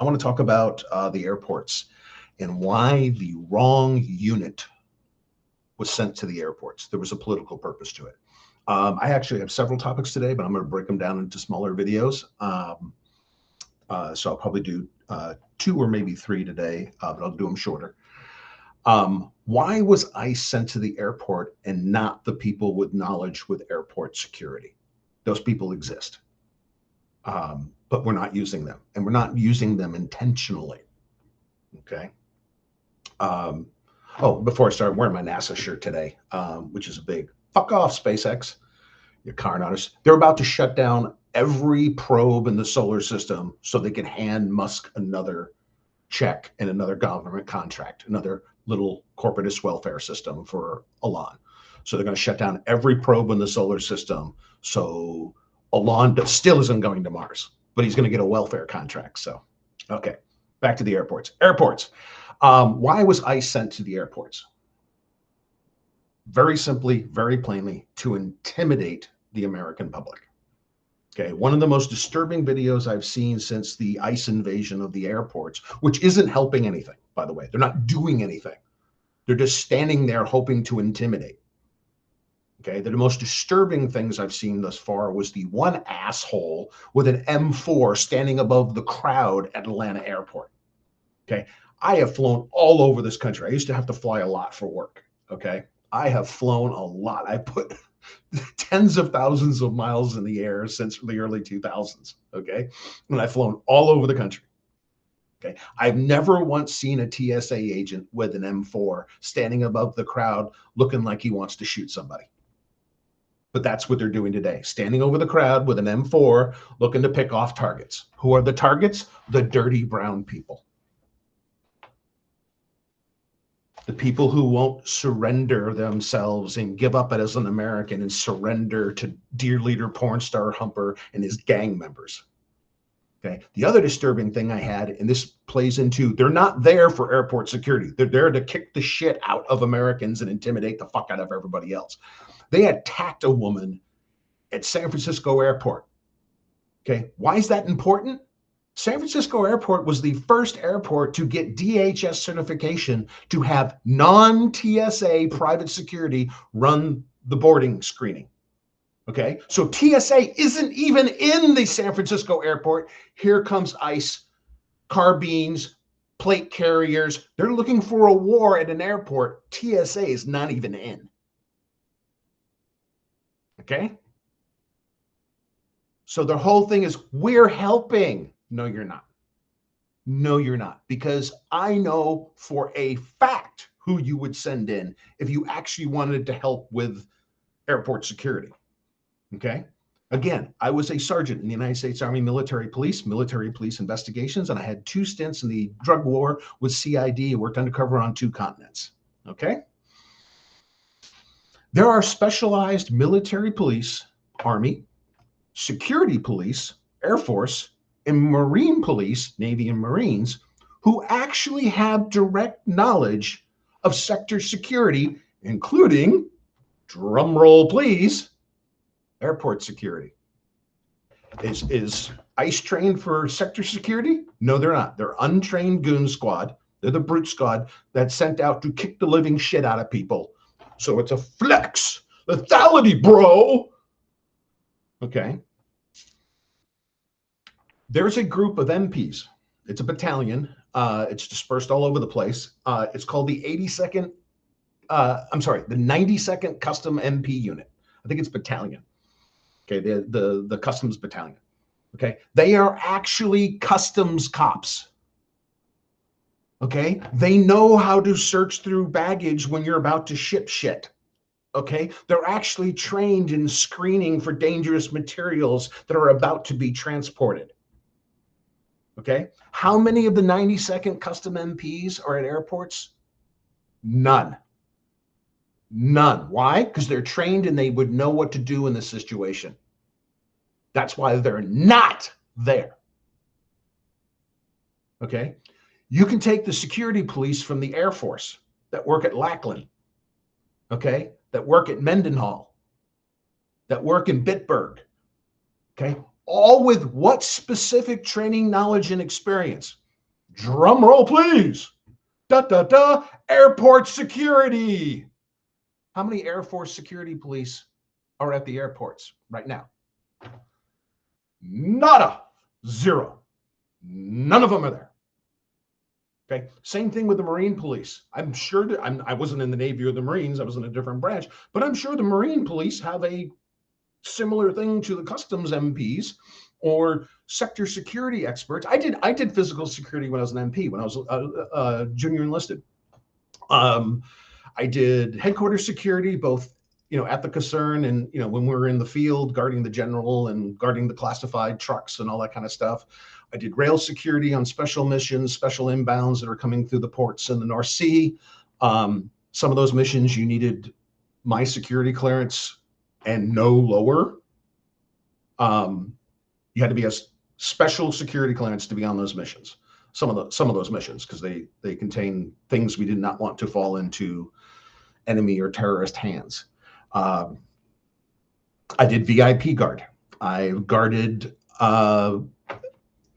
I want to talk about the airports and why the wrong unit was sent to the airports. There was a political purpose to it. I actually have several topics today, but I'm going to break them down into smaller videos. So I'll probably do 2 or maybe 3 today, but I'll do them shorter. Why was ICE sent to the airport and not the people with knowledge with airport security? Those people exist, but we're not using them, and we're not using them intentionally. Okay. Oh, before I start, I'm wearing my NASA shirt today, which is a big fuck off, SpaceX. Your car artists. They're about to shut down every probe in the solar system so they can hand Musk another check and another government contract, another little corporatist welfare system for Elon. So they're going to shut down every probe in the solar system. So Elon still isn't going to Mars, but he's going to get a welfare contract. So, okay, back to the airports. Airports. Why was ICE sent to the airports? Very simply, very plainly, to intimidate the American public. Okay, one of the most disturbing videos I've seen since the ICE invasion of the airports, which isn't helping anything, by the way. They're not doing anything. They're just standing there hoping to intimidate. Okay, the most disturbing things I've seen thus far was the one asshole with an M4 standing above the crowd at Atlanta airport. Okay, I have flown all over this country. I used to have to fly a lot for work. Okay, I have flown a lot. I put tens of thousands of miles in the air since the early 2000s. Okay, and I've flown all over the country. Okay, I've never once seen a TSA agent with an M4 standing above the crowd looking like he wants to shoot somebody. But that's what they're doing today, standing over the crowd with an M4 looking to pick off targets. Who are the targets? The dirty brown people. The people who won't surrender themselves and give up as an American and surrender to dear leader porn star Humper and his gang members. Okay. The other disturbing thing I had, and this plays into, they're not there for airport security. They're there to kick the shit out of Americans and intimidate the fuck out of everybody else. They attacked a woman at San Francisco airport. Okay. Why is that important? San Francisco airport was the first airport to get DHS certification to have non-TSA private security run the boarding screening. Okay, so TSA isn't even in the San Francisco airport. Here comes ICE, carbines, plate carriers. They're looking for a war at an airport. TSA is not even in. Okay, so the whole thing is, we're helping. No, you're not. No, you're not. Because I know for a fact who you would send in if you actually wanted to help with airport security. Okay. Again, I was a sergeant in the United States Army military police investigations, and I had 2 stints in the drug war with CID and worked undercover on 2 continents. Okay. There are specialized military police, Army, security police, Air Force, and Marine police, Navy and Marines, who actually have direct knowledge of sector security, including, drum roll please, airport security. Is ICE trained for sector security? No, they're not. They're untrained goon squad. They're the brute squad that's sent out to kick the living shit out of people. So it's a flex. Lethality, bro. Okay. There's a group of MPs. It's a battalion. It's dispersed all over the place. It's called the 82nd, the 92nd Custom MP Unit. I think it's battalion. Okay, the Customs Battalion. Okay, they are actually customs cops. Okay, they know how to search through baggage when you're about to ship shit. Okay, they're actually trained in screening for dangerous materials that are about to be transported. Okay, how many of the 92nd Custom MPs are at airports? None. None. Why? Because they're trained and they would know what to do in this situation. That's why they're not there. Okay, you can take the security police from the Air Force that work at Lackland, okay, that work at Mendenhall, that work in Bitburg, okay, all with what specific training, knowledge, and experience? Drum roll, please. Da, da, da. Airport security. How many Air Force security police are at the airports right now? Nada. Zero. None of them are there. Okay. Same thing with the Marine police. I'm sure that I wasn't in the Navy or the Marines. I was in a different branch, but I'm sure the Marine police have a similar thing to the customs MPs or sector security experts. I did physical security when I was an MP, when I was junior enlisted. I did headquarters security, both at the caserne and when we were in the field guarding the general and guarding the classified trucks and all that kind of stuff. I did rail security on special missions, special inbounds that are coming through the ports in the North Sea. Some of those missions you needed my security clearance and no lower. You had to be a special security clearance to be on those missions. Some of those missions, because they contain things we did not want to fall into enemy or terrorist hands. I did VIP guard. I guarded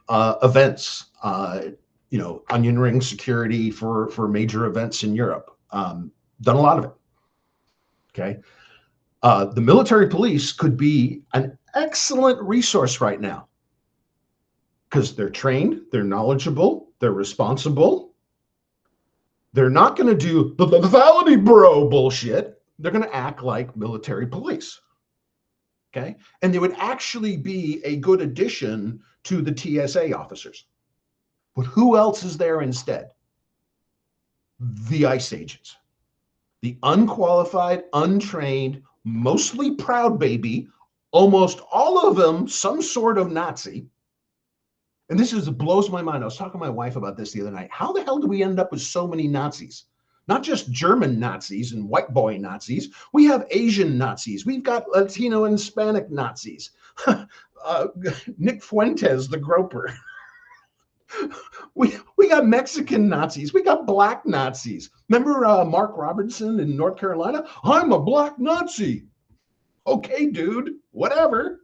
events, onion ring security for major events in Europe. Done a lot of it. Okay. The military police could be an excellent resource right now because they're trained, they're knowledgeable, they're responsible. They're not going to do the lethality bro bullshit. They're going to act like military police. Okay. And they would actually be a good addition to the TSA officers. But who else is there instead? The ICE agents. The unqualified, untrained, mostly proud baby, almost all of them some sort of Nazi. And this blows my mind. I was talking to my wife about this the other night. How the hell do we end up with so many Nazis? Not just German Nazis and white boy Nazis. We have Asian Nazis. We've got Latino and Hispanic Nazis. Nick Fuentes, the groper. We got Mexican Nazis. We got black Nazis. Remember Mark Robertson in North Carolina? I'm a black Nazi. Okay, dude, whatever.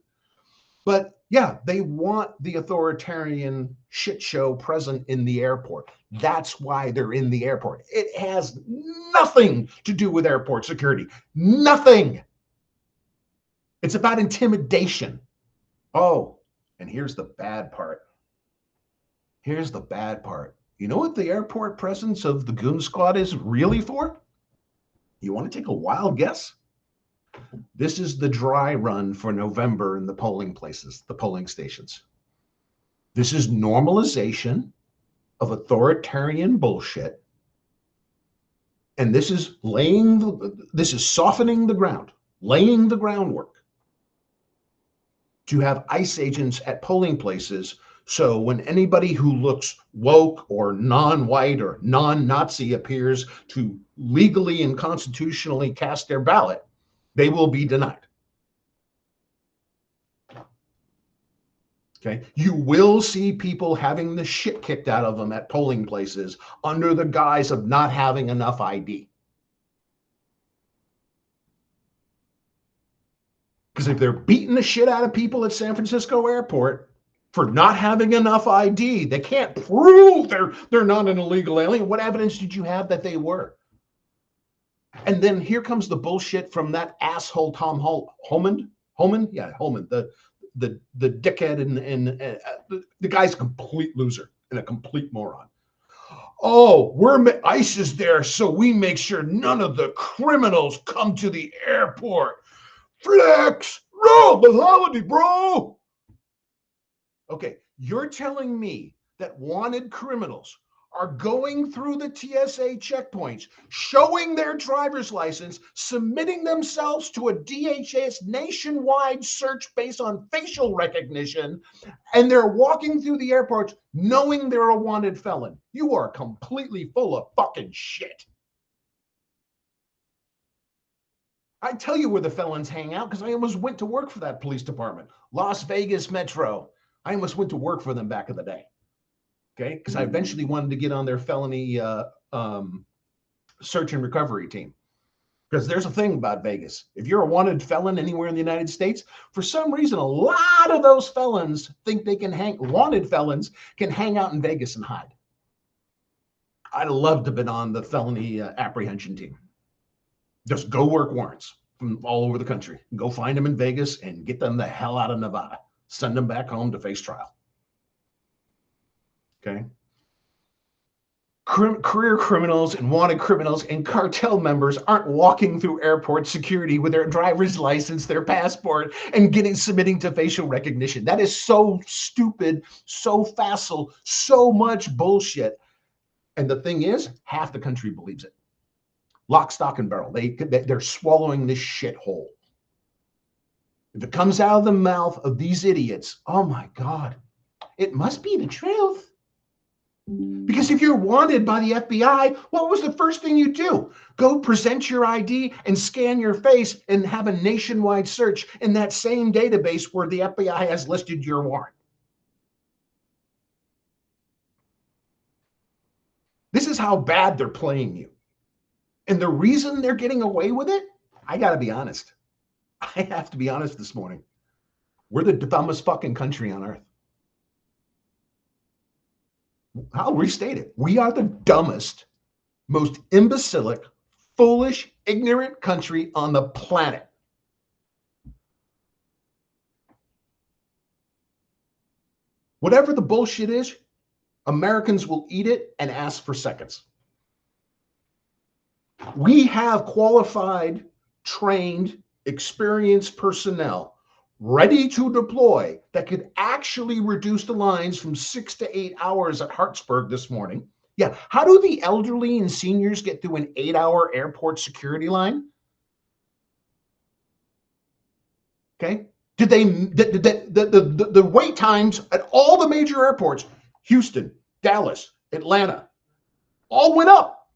But yeah, they want the authoritarian shit show present in the airport. That's why they're in the airport. It has nothing to do with airport security. Nothing. It's about intimidation. Oh, and here's the bad part. Here's the bad part. You know what the airport presence of the goon squad is really for? You want to take a wild guess? This is the dry run for November in the polling places, the polling stations. This is normalization of authoritarian bullshit. And this is softening the ground, laying the groundwork to have ICE agents at polling places. So when anybody who looks woke or non-white or non-Nazi appears to legally and constitutionally cast their ballot, they will be denied. Okay. You will see people having the shit kicked out of them at polling places under the guise of not having enough ID. Because if they're beating the shit out of people at San Francisco airport for not having enough ID, they can't prove they're not an illegal alien. What evidence did you have that they were? And then here comes the bullshit from that asshole Tom Homan. Yeah, Homan, the dickhead and the guy's a complete loser and a complete moron. Oh, ICE is there, so we make sure none of the criminals come to the airport. Flex, roll the holiday, bro. Okay, you're telling me that wanted criminals are going through the TSA checkpoints, showing their driver's license, submitting themselves to a DHS nationwide search based on facial recognition, and they're walking through the airports knowing they're a wanted felon. You are completely full of fucking shit. I tell you where the felons hang out because I almost went to work for that police department, Las Vegas Metro. I almost went to work for them back in the day. Okay, because I eventually wanted to get on their felony search and recovery team. Because there's a thing about Vegas. If you're a wanted felon anywhere in the United States, for some reason, a lot of those felons think they can wanted felons can hang out in Vegas and hide. I'd love to have been on the felony apprehension team. Just go work warrants from all over the country. Go find them in Vegas and get them the hell out of Nevada. Send them back home to face trial. Okay. Career criminals and wanted criminals and cartel members aren't walking through airport security with their driver's license, their passport, and submitting to facial recognition. That is so stupid, so facile, so much bullshit. And the thing is, half the country believes it. Lock, stock, and barrel. They're swallowing this shit whole. If it comes out of the mouth of these idiots, oh my God, it must be the truth. Because if you're wanted by the FBI, what was the first thing you do? Go present your ID and scan your face and have a nationwide search in that same database where the FBI has listed your warrant. This is how bad they're playing you. And the reason they're getting away with it, I got to be honest. I have to be honest this morning. We're the dumbest fucking country on earth. I'll restate it. We are the dumbest, most imbecilic, foolish, ignorant country on the planet. Whatever the bullshit is, Americans will eat it and ask for seconds. We have qualified, trained, experienced personnel ready to deploy that could actually reduce the lines from 6 to 8 hours at Hartsburg this morning. Yeah. How do the elderly and seniors get through an 8-hour airport security line? Okay. Did they, the wait times at all the major airports, Houston, Dallas, Atlanta, all went up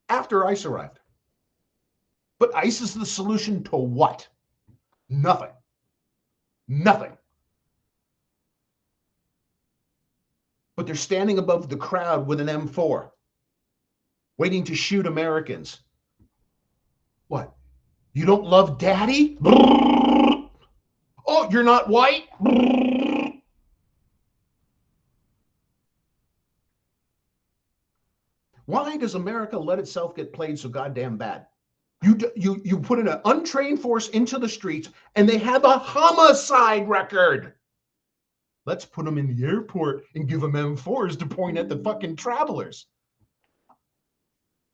after ICE arrived. But ICE is the solution to what? Nothing. Nothing. But they're standing above the crowd with an M4, waiting to shoot Americans. What? You don't love daddy? Oh, you're not white? Why does America let itself get played so goddamn bad? You put an untrained force into the streets and they have a homicide record. Let's put them in the airport and give them M4s to point at the fucking travelers.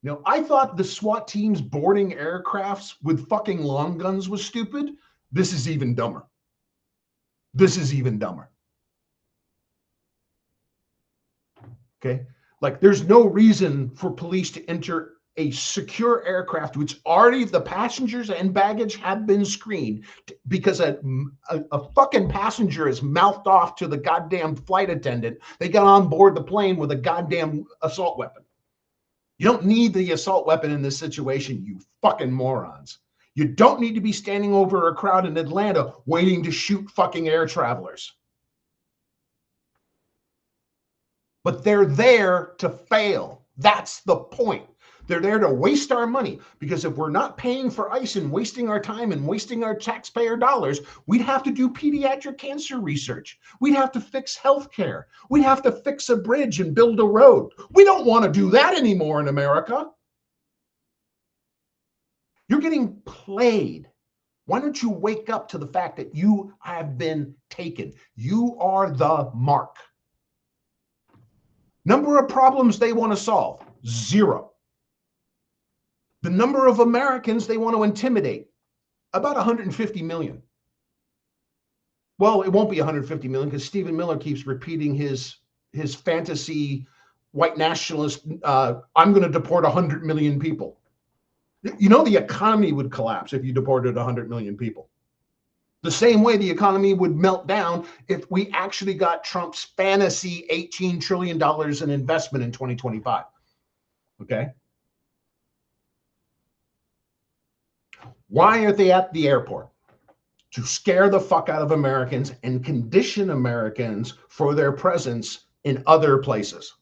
Now, I thought the SWAT teams boarding aircrafts with fucking long guns was stupid. This is even dumber. This is even dumber. Okay? Like, there's no reason for police to enter a secure aircraft which already the passengers and baggage have been screened because a fucking passenger is mouthed off to the goddamn flight attendant. They got on board the plane with a goddamn assault weapon. You don't need the assault weapon in this situation, you fucking morons. You don't need to be standing over a crowd in Atlanta waiting to shoot fucking air travelers. But they're there to fail. That's the point. They're there to waste our money, because if we're not paying for ICE and wasting our time and wasting our taxpayer dollars, we'd have to do pediatric cancer research. We'd have to fix healthcare. We'd have to fix a bridge and build a road. We don't want to do that anymore in America. You're getting played. Why don't you wake up to the fact that you have been taken? You are the mark. Number of problems they want to solve, 0. The number of Americans they want to intimidate, about 150 million. Well, it won't be 150 million because Stephen Miller keeps repeating his fantasy white nationalist, I'm going to deport 100 million people. You know, the economy would collapse if you deported 100 million people. The same way the economy would melt down if we actually got Trump's fantasy $18 trillion in investment in 2025. Okay? Why are they at the airport? To scare the fuck out of Americans and condition Americans for their presence in other places.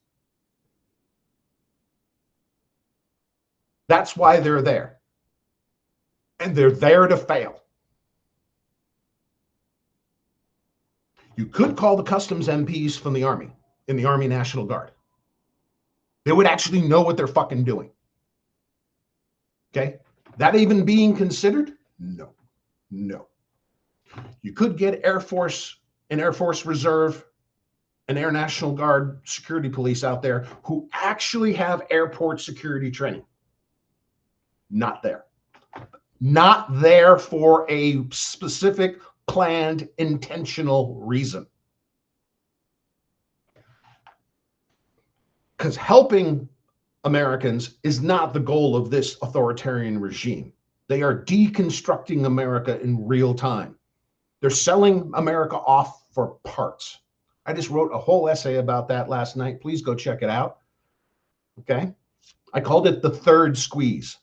That's why they're there. And they're there to fail. You could call the customs MPs from the Army, in the Army National Guard. They would actually know what they're fucking doing. Okay? That even being considered? No. No. You could get Air Force and Air Force Reserve and Air National Guard security police out there who actually have airport security training. Not there. Not there for a specific, planned, intentional reason. Because helping Americans is not the goal of this authoritarian regime. They are deconstructing America in real time. They're selling America off for parts. I just wrote a whole essay about that last night. Please go check it out. Okay? I called it the third squeeze.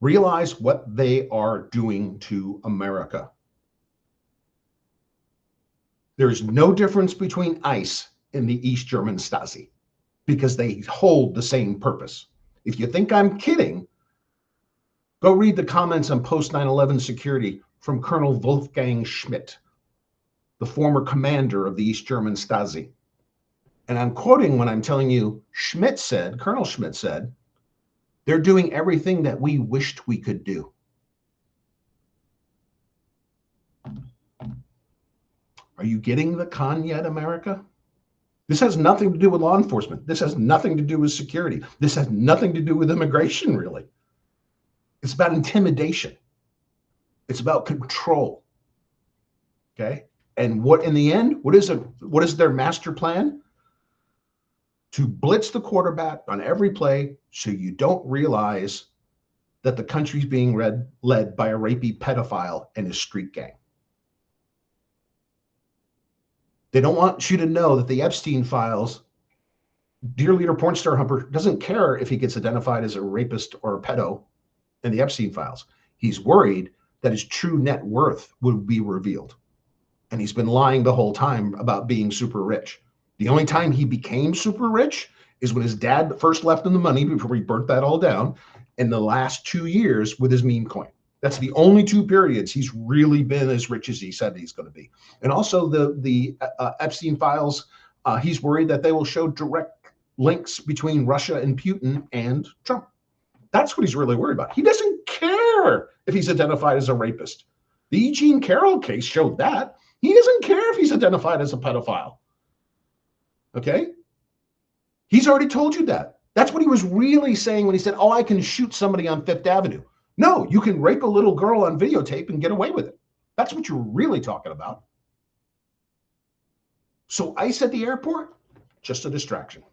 Realize what they are doing to America. There's no difference between ICE and the East German Stasi because they hold the same purpose. If you think I'm kidding, go read the comments on post 9/11 security from Colonel Wolfgang Schmidt, the former commander of the East German Stasi. And I'm quoting when I'm telling you, Colonel Schmidt said, they're doing everything that we wished we could do. Are you getting the con yet, America? This has nothing to do with law enforcement. This has nothing to do with security. This has nothing to do with immigration, really. It's about intimidation. It's about control. Okay? And what in the end, what is their master plan? To blitz the quarterback on every play so you don't realize that the country's being led by a rapey pedophile and his street gang. They don't want you to know that the Epstein files, dear leader porn star Humper doesn't care if he gets identified as a rapist or a pedo in the Epstein files. He's worried that his true net worth would be revealed. And he's been lying the whole time about being super rich. The only time he became super rich is when his dad first left him the money before he burnt that all down, in the last 2 years with his meme coin. That's the only 2 periods he's really been as rich as he said he's going to be. And also the Epstein files, he's worried that they will show direct links between Russia and Putin and Trump. That's what he's really worried about. He doesn't care if he's identified as a rapist. The E. Jean Carroll case showed that. He doesn't care if he's identified as a pedophile. Okay? He's already told you that. That's what he was really saying when he said, oh, I can shoot somebody on Fifth Avenue. No, you can rape a little girl on videotape and get away with it. That's what you're really talking about. So ICE at the airport, just a distraction.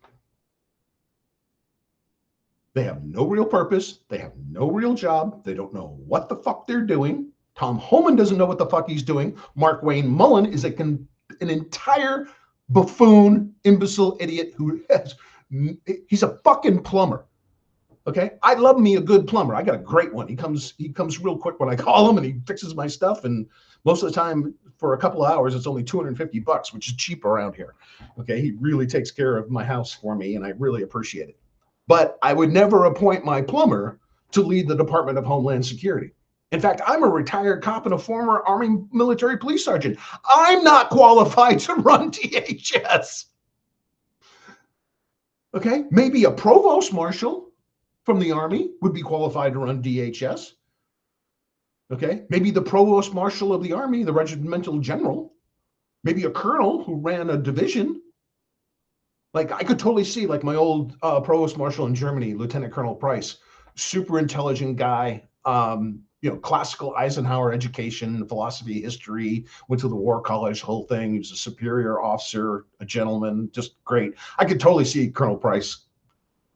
They have no real purpose. They have no real job. They don't know what the fuck they're doing. Tom Homan doesn't know what the fuck he's doing. Mark Wayne Mullen is an entire buffoon, imbecile idiot he's a fucking plumber. Okay, I love me a good plumber. I got a great one. He comes real quick when I call him, and he fixes my stuff. And most of the time, for a couple of hours, it's only $250, which is cheap around here. Okay, he really takes care of my house for me, and I really appreciate it. But I would never appoint my plumber to lead the Department of Homeland Security. In fact, I'm a retired cop and a former Army military police sergeant. I'm not qualified to run DHS. Okay, maybe a provost marshal from the Army would be qualified to run DHS. Okay, maybe the provost marshal of the Army, the regimental general, maybe a colonel who ran a division. Like I could totally see like my old provost marshal in Germany, Lieutenant Colonel Price, super intelligent guy, classical Eisenhower education, philosophy, history, went to the war college, whole thing. He was a superior officer, a gentleman, just great. I could totally see Colonel Price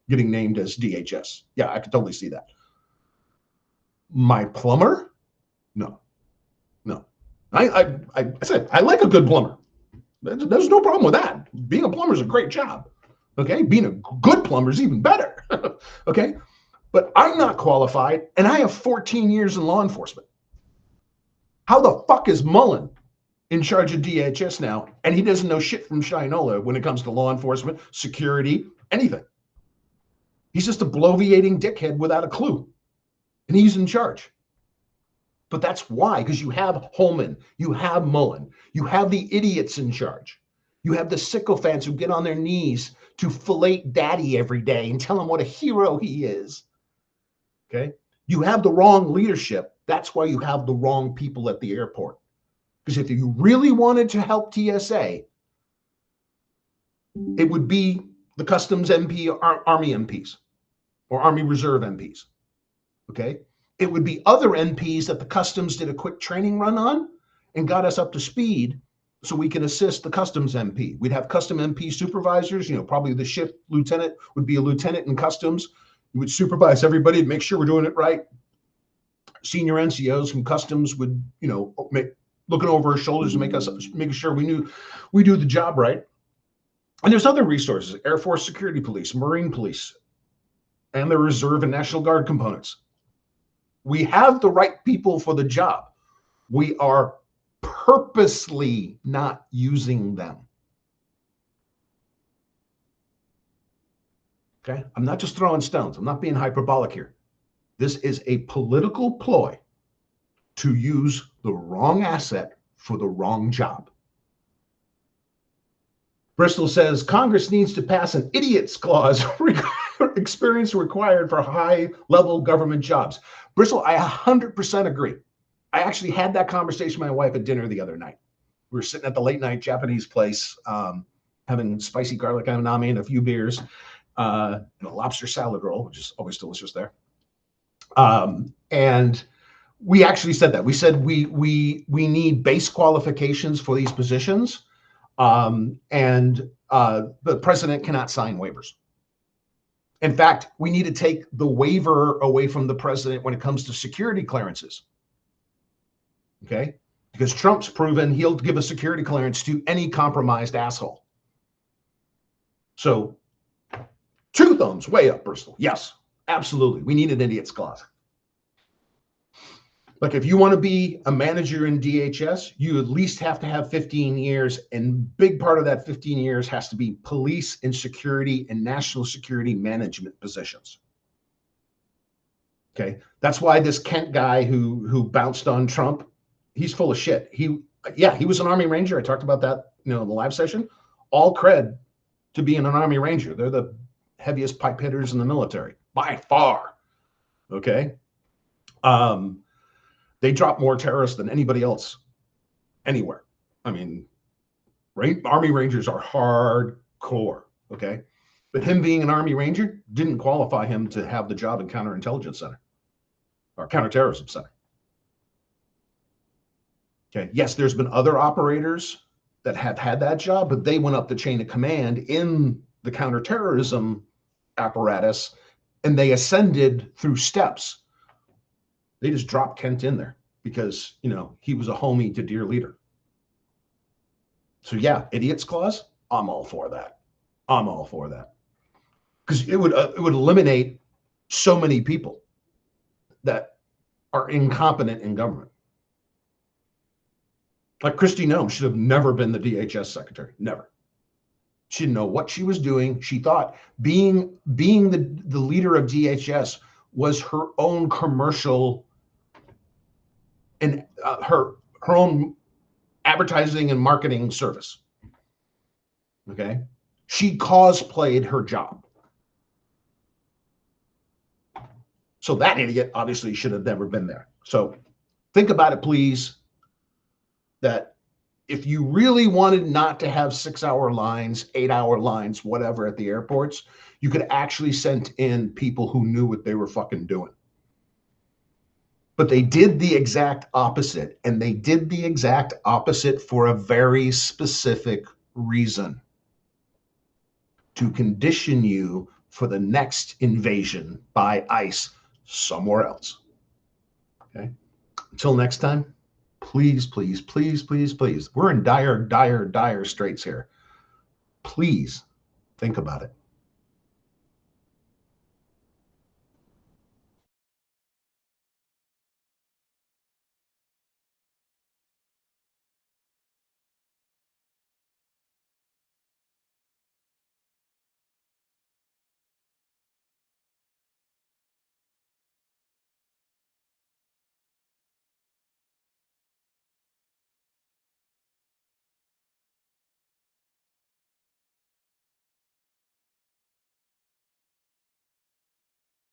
getting named as DHS. Yeah, I could totally see that. My plumber? No. I said, I like a good plumber. There's no problem with that. Being a plumber is a great job. Okay. Being a good plumber is even better. Okay. But I'm not qualified, and I have 14 years in law enforcement. How the fuck is Mullen in charge of DHS now, and he doesn't know shit from Shinola when it comes to law enforcement, security, anything? He's just a bloviating dickhead without a clue, and he's in charge. But that's why, because you have Holman, you have Mullen, you have the idiots in charge. You have the sycophants who get on their knees to fillet daddy every day and tell him what a hero he is. Okay? You have the wrong leadership. That's why you have the wrong people at the airport. Because if you really wanted to help TSA, it would be the Customs MP or Army MPs or Army Reserve MPs. Okay? It would be other MPs that the Customs did a quick training run on and got us up to speed so we can assist the Customs MP. We'd have Custom MP supervisors, probably the shift lieutenant would be a lieutenant in Customs. You would supervise everybody to make sure we're doing it right. Senior NCOs from Customs would, looking over our shoulders and making sure we do the job right. And there's other resources, Air Force Security Police, Marine Police, and the Reserve and National Guard components. We have the right people for the job. We are purposely not using them. Okay? I'm not just throwing stones. I'm not being hyperbolic here. This is a political ploy to use the wrong asset for the wrong job. Bristol says Congress needs to pass an idiot's clause experience required for high-level government jobs. Bristol, I 100% agree. I actually had that conversation with my wife at dinner the other night. We were sitting at the late-night Japanese place, having spicy garlic anami and a few beers, and a lobster salad roll, which is always delicious there. And we actually said that. We said we need base qualifications for these positions, and the president cannot sign waivers. In fact, we need to take the waiver away from the president when it comes to security clearances. Okay? Because Trump's proven he'll give a security clearance to any compromised asshole. So, two thumbs way up, Bristol. Yes, absolutely. We need an idiot's clause. Like if you want to be a manager in DHS, you at least have to have 15 years, and big part of that 15 years has to be police and security and national security management positions. Okay, that's why this Kent guy who bounced on Trump, he's full of shit. He was an Army Ranger. I talked about that, in the live session. All cred to being an Army Ranger. They're the heaviest pipe hitters in the military by far. Okay. They drop more terrorists than anybody else anywhere. I mean, Army Rangers are hardcore, okay? But him being an Army Ranger didn't qualify him to have the job in Counterintelligence Center or Counterterrorism Center. Okay, yes, there's been other operators that have had that job, but they went up the chain of command in the counterterrorism apparatus, and they ascended through steps. They just dropped Kent in there because, he was a homie to dear leader. So yeah, idiot's clause, I'm all for that. I'm all for that. Because it would eliminate so many people that are incompetent in government. Like Kristi Noem should have never been the DHS secretary. Never. She didn't know what she was doing. She thought being the leader of DHS was her own commercial and her own advertising and marketing service. Okay, she cosplayed her job. So that idiot obviously should have never been there. So think about it, please. That if you really wanted not to have 6-hour lines, 8-hour lines, whatever at the airports, you could actually send in people who knew what they were fucking doing. But they did the exact opposite, and they did the exact opposite for a very specific reason. To condition you for the next invasion by ICE somewhere else. Okay? Until next time, please, please, please, please, please. We're in dire, dire, dire straits here. Please think about it.